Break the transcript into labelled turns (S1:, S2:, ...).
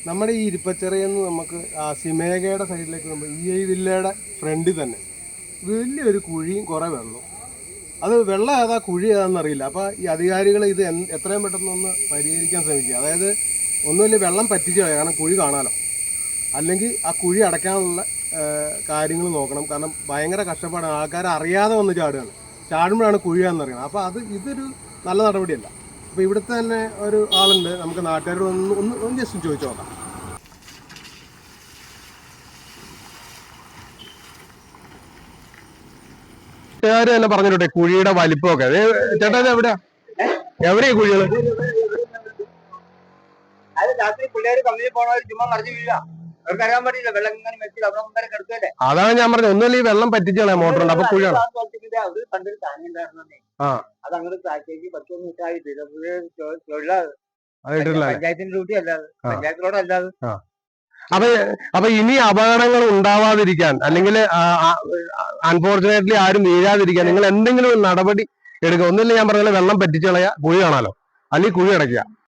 S1: നമ്മുടെ ഈ ഇരിപ്പച്ചിറയെന്ന് നമുക്ക് ആ സിമേഗയുടെ സൈഡിലേക്ക് നമ്മൾ വില്ലയുടെ ഫ്രണ്ടിൽ തന്നെ വലിയൊരു കുഴിയും കുറേ വെള്ളവും. അത് വെള്ളം ഏതാ കുഴി ഏതാണെന്ന് അറിയില്ല. അപ്പോൾ ഈ അധികാരികൾ ഇത് എത്രയും പെട്ടെന്നൊന്ന് പരിഹരിക്കാൻ ശ്രമിക്കുക. അതായത് ഒന്നുമില്ല, വെള്ളം പറ്റിച്ച് കളയുക, കാരണം കുഴി കാണാമല്ലോ. അല്ലെങ്കിൽ ആ കുഴി അടയ്ക്കാനുള്ള കാര്യങ്ങൾ നോക്കണം. കാരണം ഭയങ്കര കഷ്ടപ്പാടാണ്, ആൾക്കാർ അറിയാതെ വന്ന് ചാടുമ്പോഴാണ് കുഴിയാണെന്നറിയണം. അപ്പോൾ ഇതൊരു നല്ല നടപടിയല്ല. അപ്പോൾ ഇവിടുത്തെ തന്നെ ഒരു ആളുണ്ട്, നമുക്ക് നാട്ടുകാരോട് ഒന്ന് ജസ്റ്റ് ചോദിച്ചു നോക്കാം. നാട്ടുകാർ തന്നെ പറഞ്ഞിട്ടെ കുഴിയുടെ വലിപ്പമൊക്കെ. ചേട്ടാ ഇത് എവിടെയാ കുഴികള്? അതാണ് ഞാൻ പറഞ്ഞത്, ഒന്നുമില്ല ഈ വെള്ളം പറ്റിച്ചോളാം മോട്ടറുണ്ട്. അപ്പൊ കുഴിയാണ്. അപ്പൊ ഇനി അപകടങ്ങൾ ഉണ്ടാവാതിരിക്കാൻ, അല്ലെങ്കിൽ അൺഫോർച്ചുനേറ്റ്ലി ആരും വീഴാതിരിക്കാൻ നിങ്ങൾ എന്തെങ്കിലും നടപടി എടുക്കുക. ഒന്നുമില്ല, ഞാൻ പറഞ്ഞ വെള്ളം പറ്റിച്ചളയാ, കുഴി കാണാലോ, അല്ലെങ്കിൽ കുഴി അടയ്ക്കുക.